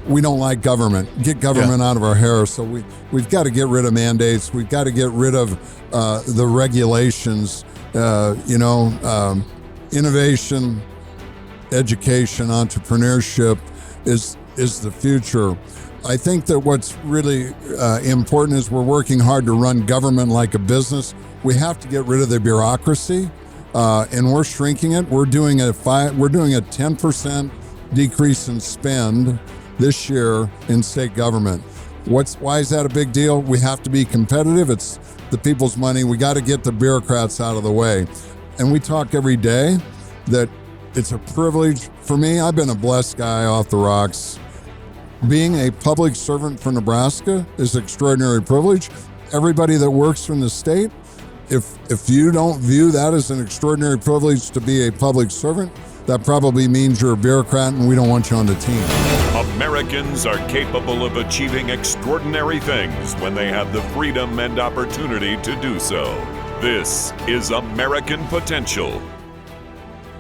we don't like government. Get government out of our hair. So we've got to get rid of mandates. We've got to get rid of the regulations. Innovation, education, entrepreneurship is the future. I think that what's really important is we're working hard to run government like a business. We have to get rid of the bureaucracy, and we're shrinking it. We're doing a 10% decrease in spend this year in state government. Why is that a big deal? We have to be competitive. It's the people's money. We got to get the bureaucrats out of the way. And we talk every day that it's a privilege for me. I've been a blessed guy off the rocks. Being a public servant for Nebraska is an extraordinary privilege. Everybody that works in the state, if you don't view that as an extraordinary privilege to be a public servant, that probably means you're a bureaucrat and we don't want you on the team. Americans are capable of achieving extraordinary things when they have the freedom and opportunity to do so. This is American Potential.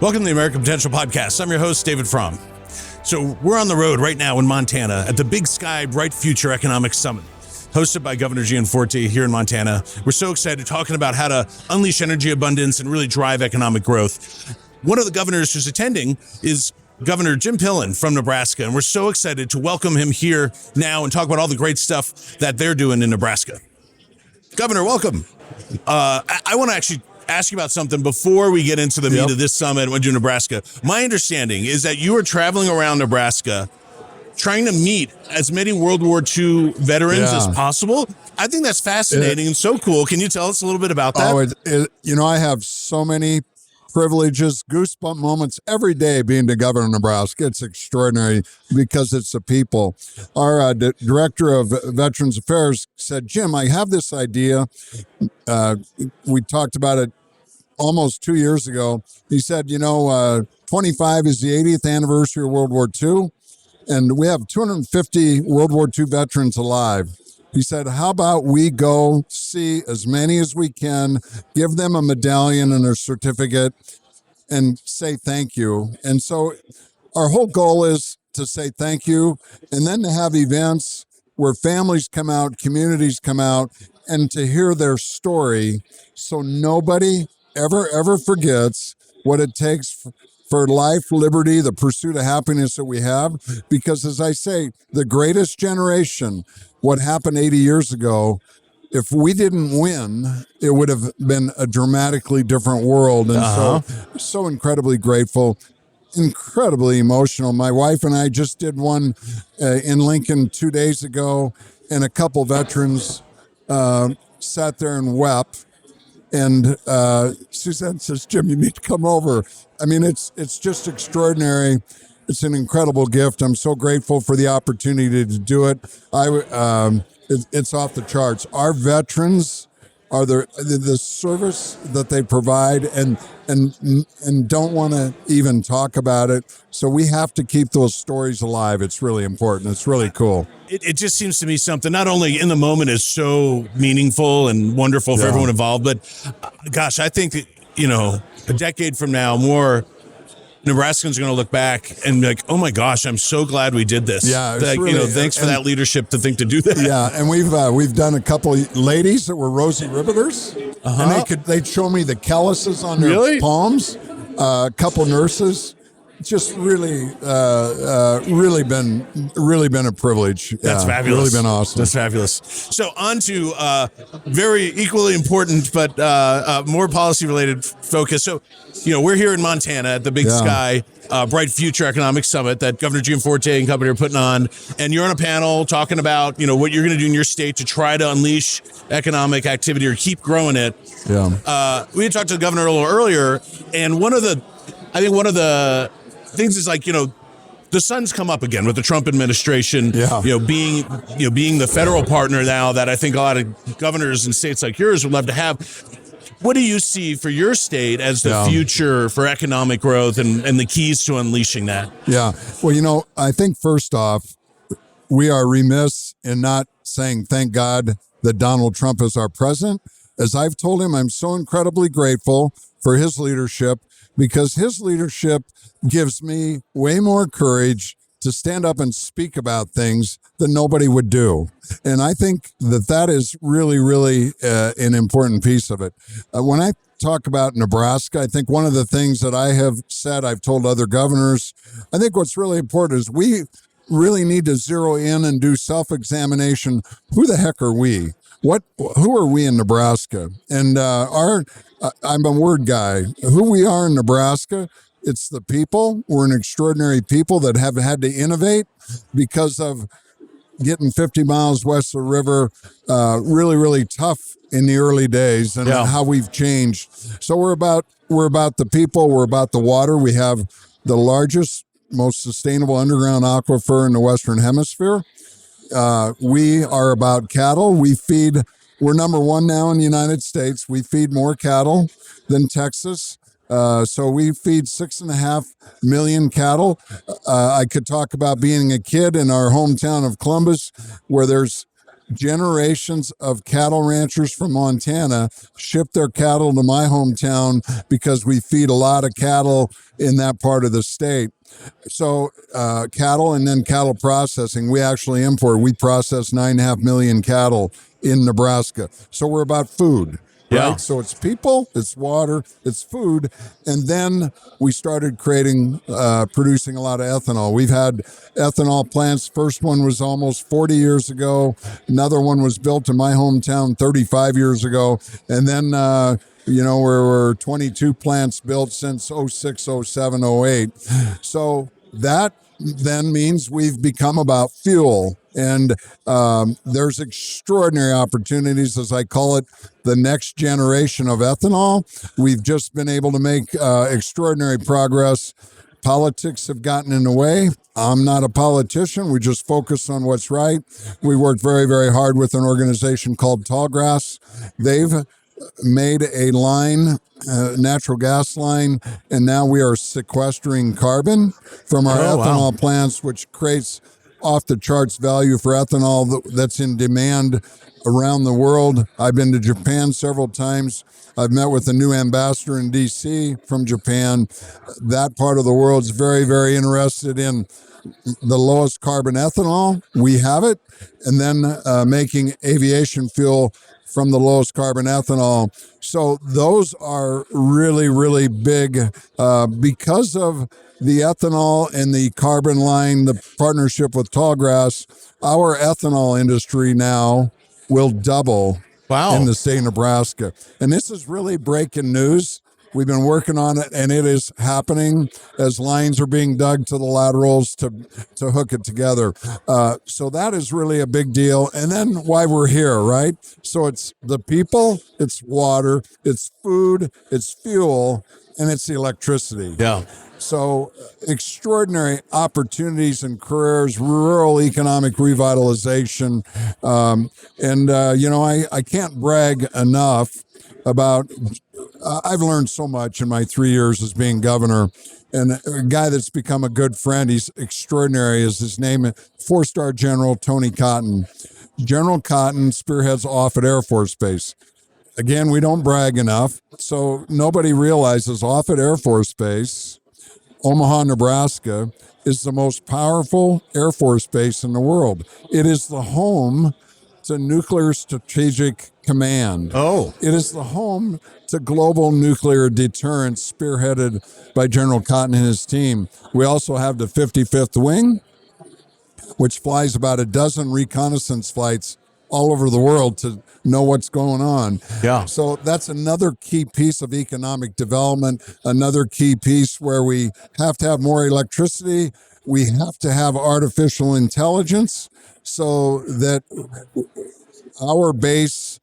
Welcome to the American Potential Podcast. I'm your host, David Fromm. So we're on the road right now in Montana at the Big Sky Bright Future Economic Summit, hosted by Governor Gianforte here in Montana. We're so excited talking about how to unleash energy abundance and really drive economic growth. One of the governors who's attending is Governor Jim Pillen from Nebraska, and we're so excited to welcome him here now and talk about all the great stuff that they're doing in Nebraska. Governor, welcome. I want to actually ask you about something before we get into the meat of this summit and do Nebraska. My understanding is that you are traveling around Nebraska trying to meet as many World War II veterans as possible. I think that's fascinating and so cool. Can you tell us a little bit about that? I have so many privileges, goosebump moments every day being the governor of Nebraska. It's extraordinary because it's the people. Our director of Veterans Affairs said, Jim, I have this idea. We talked about it almost 2 years ago. He said, 25 is the 80th anniversary of World War II, and we have 250 World War II veterans alive. He said, how about we go see as many as we can, give them a medallion and a certificate, and say thank you. And so our whole goal is to say thank you, and then to have events where families come out, communities come out, and to hear their story so nobody ever forgets what it takes for life, liberty, the pursuit of happiness that we have. Because as I say, the greatest generation, what happened 80 years ago, if we didn't win, it would have been a dramatically different world. And so incredibly grateful, incredibly emotional. My wife and I just did one in Lincoln 2 days ago, and a couple veterans sat there and wept. And Suzanne says, Jim, you need to come over. I mean, it's just extraordinary. It's an incredible gift. I'm so grateful for the opportunity to do it. It's off the charts. Our veterans are the service that they provide and don't want to even talk about it. So we have to keep those stories alive. It's really important. It's really cool. It just seems to me something not only in the moment is so meaningful and wonderful for everyone involved, but gosh, I think that, a decade from now, more Nebraskans are going to look back and be like, oh my gosh, I'm so glad we did this. Yeah. Thanks for that leadership to think to do that. Yeah. And we've done a couple of ladies that were Rosie Riveters, and they'd show me the calluses on their palms. A couple nurses. Just really been a privilege. That's fabulous. Really been awesome. That's fabulous. So on to very equally important, but more policy related focus. So, we're here in Montana at the Big Sky Bright Future Economic Summit that Governor Gianforte and company are putting on, and you're on a panel talking about what you're going to do in your state to try to unleash economic activity or keep growing it. Yeah. We had talked to the governor a little earlier, and one of the things is the sun's come up again with the Trump administration, being the federal partner now that I think a lot of governors in states like yours would love to have. What do you see for your state as the future for economic growth and the keys to unleashing that? Yeah. Well, I think first off, we are remiss in not saying thank God that Donald Trump is our president. As I've told him, I'm so incredibly grateful for his leadership, because his leadership gives me way more courage to stand up and speak about things that nobody would do. And I think that is really, really an important piece of it. When I talk about Nebraska, I think one of the things that I have said, I've told other governors, I think what's really important is we really need to zero in and do self-examination. Who the heck are we? Who are we in Nebraska? And I'm a word guy. Who we are in Nebraska, it's the people. We're an extraordinary people that have had to innovate because of getting 50 miles west of the river, really, really tough in the early days, and how we've changed. So we're about the people. We're about the water. We have the largest, most sustainable underground aquifer in the Western Hemisphere. We are about cattle. We're number one now in the United States. We feed more cattle than Texas. So we feed 6.5 million cattle. I could talk about being a kid in our hometown of Columbus, where there's generations of cattle ranchers from Montana ship their cattle to my hometown because we feed a lot of cattle in that part of the state. So cattle, and then cattle processing. We actually import. We process 9.5 million cattle in Nebraska. So we're about food. Yeah. Right? So it's people, it's water, it's food. And then we started producing a lot of ethanol. We've had ethanol plants. First one was almost 40 years ago. Another one was built in my hometown 35 years ago. And then, we're 22 plants built since 06, 07, 08. So that then means we've become about fuel. And there's extraordinary opportunities, as I call it, the next generation of ethanol. We've just been able to make extraordinary progress. Politics have gotten in the way. I'm not a politician. We just focus on what's right. We work very, very hard with an organization called Tallgrass. They've made a line, natural gas line, and now we are sequestering carbon from our ethanol plants, which creates off-the-charts value for ethanol that's in demand around the world. I've been to Japan several times. I've met with a new ambassador in D.C. from Japan. That part of the world is very, very interested in the lowest carbon ethanol. We have it. And then making aviation fuel from the lowest carbon ethanol. So those are really, really big because of the ethanol and the carbon line, the partnership with Tallgrass. Our ethanol industry now will double in the state of Nebraska. And this is really breaking news. We've been working on it, and it is happening as lines are being dug to the laterals to hook it together. So that is really a big deal. And then why we're here, right? So it's the people, it's water, it's food, it's fuel, and it's the electricity. Yeah. So extraordinary opportunities and careers, rural economic revitalization. I can't brag enough about, I've learned so much in my 3 years as being governor. And a guy that's become a good friend, he's extraordinary, is his name, 4-star General Tony Cotton. General Cotton spearheads Offutt Air Force Base. Again, we don't brag enough. So nobody realizes Offutt Air Force Base, Omaha, Nebraska, is the most powerful Air Force base in the world. It is the home to Nuclear Strategic Command. Oh. It is the home to global nuclear deterrence spearheaded by General Cotton and his team. We also have the 55th Wing, which flies about a dozen reconnaissance flights all over the world to know what's going on. Yeah. So that's another key piece of economic development, another key piece where we have to have more electricity. We have to have artificial intelligence so that our base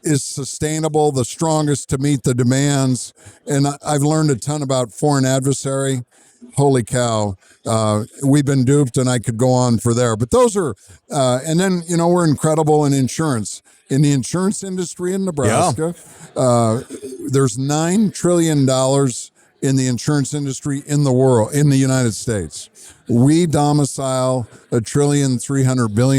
is sustainable, the strongest to meet the demands. And I've learned a ton about foreign adversary. Holy cow. We've been duped, and I could go on for there. But those are, and then, we're incredible in insurance. In the insurance industry in Nebraska, there's $9 trillion in the insurance industry in the world, in the United States. We domicile $1.3 trillion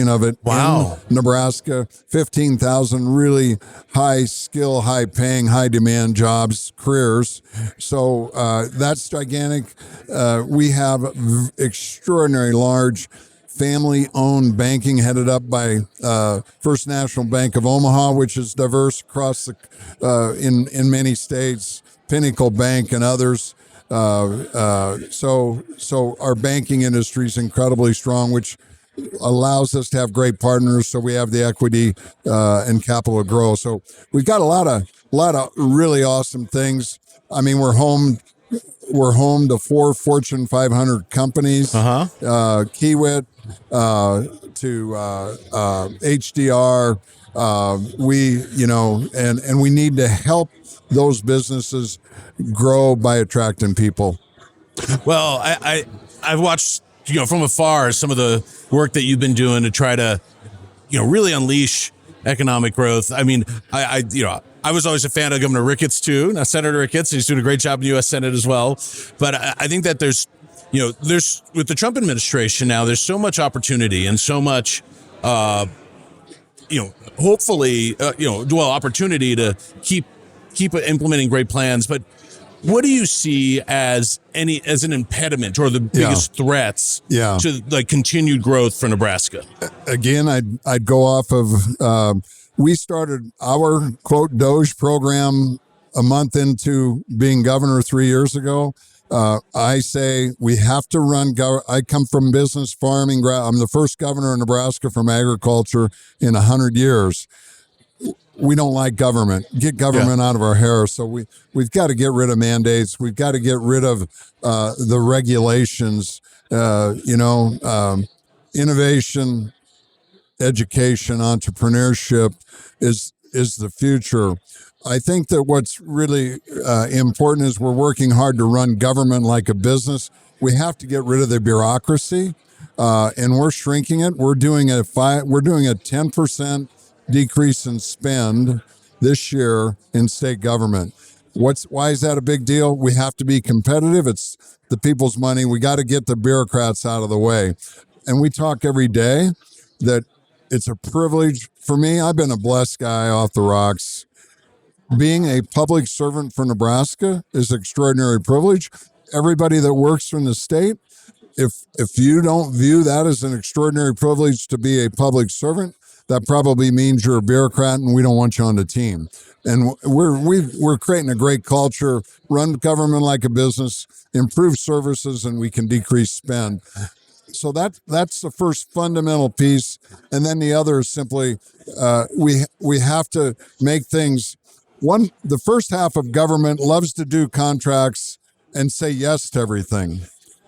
of it Wow. in Nebraska. 15,000 really high skill, high paying, high demand jobs, careers. So that's gigantic. We have extraordinary large family-owned banking headed up by First National Bank of Omaha, which is diverse across the in many states. Pinnacle Bank and others. So our banking industry is incredibly strong, which allows us to have great partners. So we have the equity and capital to grow. So we've got a lot of really awesome things. I mean, we're home to 4 Fortune 500 companies, Kiewit to HDR. And we need to help those businesses grow by attracting people. Well, I've watched, from afar some of the work that you've been doing to try to, really unleash economic growth. I mean, I was always a fan of Governor Ricketts too. Now Senator Ricketts, he's doing a great job in the U.S. Senate as well. But I think that there's with the Trump administration now, there's so much opportunity and so much, hopefully, opportunity to keep implementing great plans. But what do you see as an impediment or the biggest threats to like continued growth for Nebraska? Again, I'd go off of we started our quote Doge program a month into being governor 3 years ago. I say we have to run. I come from business farming. I'm the first governor in Nebraska from agriculture in 100 years. We don't like government. Get government out of our hair. So we've got to get rid of mandates. We've got to get rid of the regulations. Innovation, education, entrepreneurship is the future. I think that what's really important is we're working hard to run government like a business. We have to get rid of the bureaucracy, and we're shrinking it. We're doing a 10% decrease in spend this year in state government. Why is that a big deal? We have to be competitive. It's the people's money. We got to get the bureaucrats out of the way. And we talk every day that it's a privilege for me. I've been a blessed guy off the rocks. Being a public servant for Nebraska is an extraordinary privilege. Everybody that works in the state, if you don't view that as an extraordinary privilege to be a public servant, that probably means you're a bureaucrat and we don't want you on the team. And we're creating a great culture, run government like a business, improve services, and we can decrease spend. So that's the first fundamental piece. And then the other is simply we have to make things. The first half of government loves to do contracts and say yes to everything.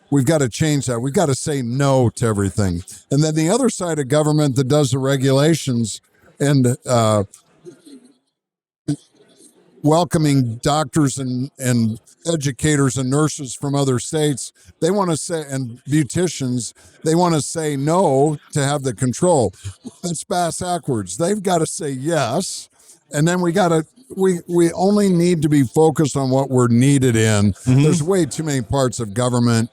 We've got to change that. We've got to say no to everything. And then the other side of government that does the regulations and welcoming doctors and educators and nurses from other states, they want to say, and beauticians, they want to say no to have the control. That's backwards. They've got to say yes. And then we only need to be focused on what we're needed in. Mm-hmm. There's way too many parts of government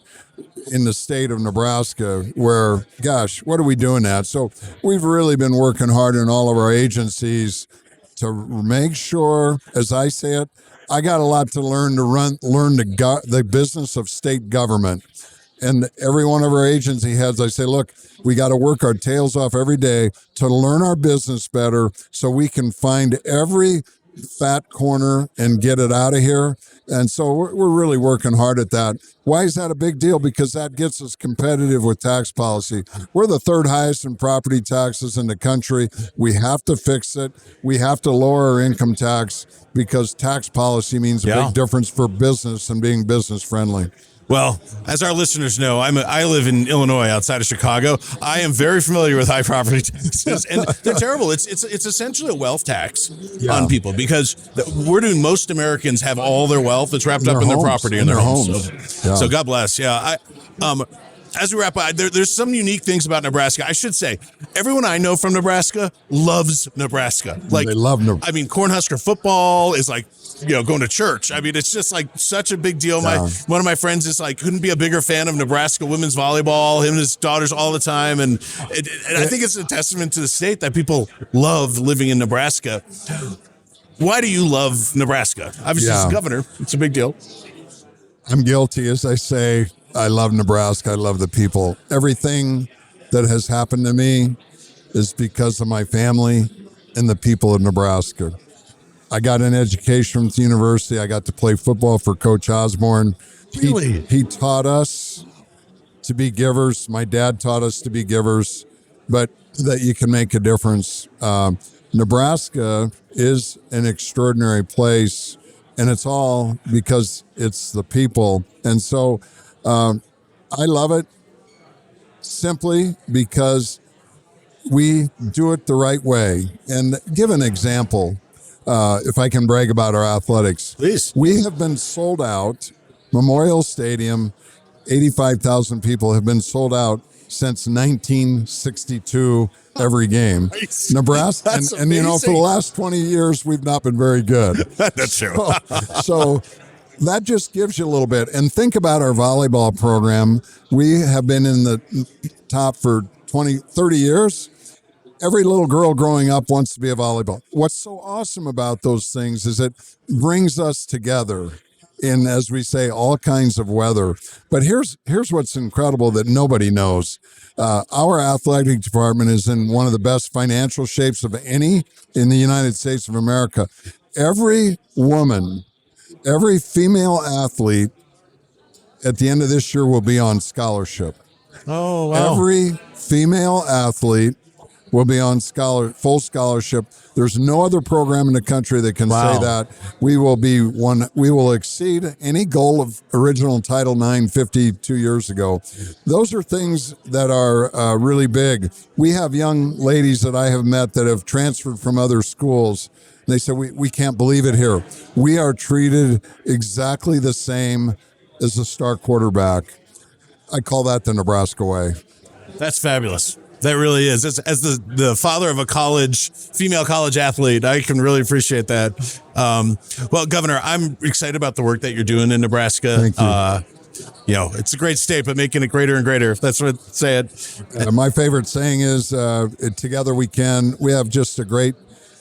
in the state of Nebraska where, gosh, what are we doing at? So we've really been working hard in all of our agencies to make sure, as I say it, I got a lot to learn the business of state government. And every one of our agency heads, I say, look, we got to work our tails off every day to learn our business better so we can find every fat corner and get it out of here. And so we're really working hard at that. Why is that a big deal? Because that gets us competitive with tax policy. We're the third highest in property taxes in the country. We have to fix it. We have to lower our income tax because tax policy means a big difference for business and being business friendly. Well, as our listeners know, I live in Illinois outside of Chicago. I am very familiar with high property taxes, and they're terrible. It's essentially a wealth tax on people because most Americans have all their wealth that's wrapped up in their property and their homes. So God bless. Yeah. As we wrap up, there's some unique things about Nebraska. I should say, everyone I know from Nebraska loves Nebraska. They love Nebraska. I mean, Cornhusker football is like, going to church. I mean, it's just like such a big deal. One of my friends is like, couldn't be a bigger fan of Nebraska women's volleyball, him and his daughters all the time. And I think it's a testament to the state that people love living in Nebraska. Why do you love Nebraska? Obviously, as governor, it's a big deal. I'm guilty, as I say. I love Nebraska. I love the people. Everything that has happened to me is because of my family and the people of Nebraska. I got an education from the university. I got to play football for Coach Osborne. Really? He taught us to be givers. My dad taught us to be givers, but that you can make a difference. Nebraska is an extraordinary place, and it's all because it's the people. And so I love it simply because we do it the right way. And give an example, if I can brag about our athletics. Please. We have been sold out. Memorial Stadium, 85,000 people have been sold out since 1962 every game. Nice. Nebraska, That's and for the last 20 years, we've not been very good. That's true. So that just gives you a little bit. And think about our volleyball program. We have been in the top for 20, 30 years. Every little girl growing up wants to be a volleyball. What's so awesome about those things is it brings us together in, as we say, all kinds of weather. But here's what's incredible that nobody knows. Our athletic department is in one of the best financial shapes of any in the United States of America. Every woman, every female athlete at the end of this year will be on scholarship. Oh, wow. Every female athlete will be on full scholarship. There's no other program in the country that can say that. We will exceed any goal of original Title IX 52 years ago. Those are things that are really big. We have young ladies that I have met that have transferred from other schools. They said, we can't believe it here. We are treated exactly the same as a star quarterback. I call that the Nebraska way. That's fabulous. That really is. As the father of a female college athlete, I can really appreciate that. Well, Governor, I'm excited about the work that you're doing in Nebraska. Thank you. It's a great state, but making it greater and greater. That's what I said. My favorite saying is, together we can. We have just a great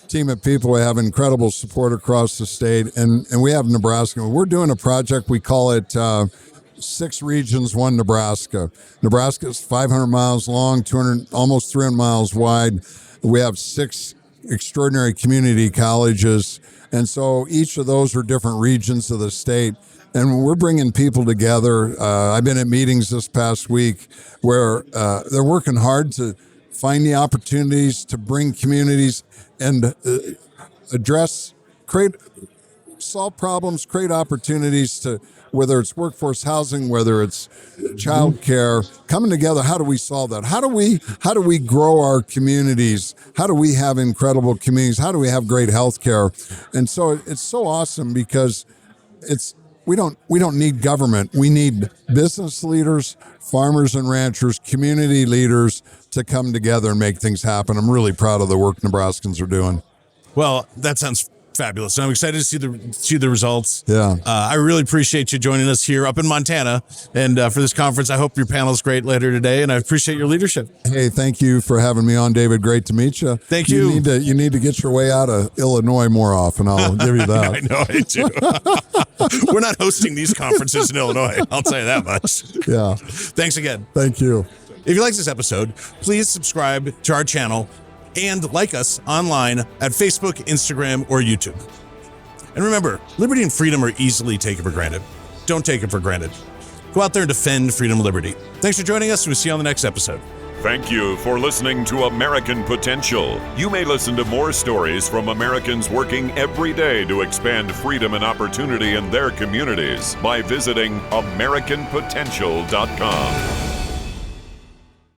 team of people. We have incredible support across the state, and we have Nebraska. We're doing a project. We call it 6 regions, 1 Nebraska. Nebraska is 500 miles long, almost 300 miles wide. We have 6 extraordinary community colleges. And so each of those are different regions of the state. And we're bringing people together. I've been at meetings this past week where they're working hard to find the opportunities to bring communities and solve problems, create opportunities to, whether it's workforce housing, whether it's child care, coming together. How do we solve that? How do we grow our communities? How do we have incredible communities? How do we have great health care? And so it's so awesome because we don't need government. We need business leaders, farmers and ranchers, community leaders to come together and make things happen. I'm really proud of the work Nebraskans are doing. Well, that sounds fabulous. I'm excited to see the results. Yeah. I really appreciate you joining us here up in Montana. And for this conference, I hope your panel is great later today. And I appreciate your leadership. Hey, thank you for having me on, David. Great to meet you. Thank you. You need to get your way out of Illinois more often. I'll give you that. I know, I do. We're not hosting these conferences in Illinois. I'll tell you that much. Yeah. Thanks again. Thank you. If you like this episode, please subscribe to our channel and like us online at Facebook, Instagram, or YouTube. And remember, liberty and freedom are easily taken for granted. Don't take it for granted. Go out there and defend freedom and liberty. Thanks for joining us, and we'll see you on the next episode. Thank you for listening to American Potential. You may listen to more stories from Americans working every day to expand freedom and opportunity in their communities by visiting AmericanPotential.com.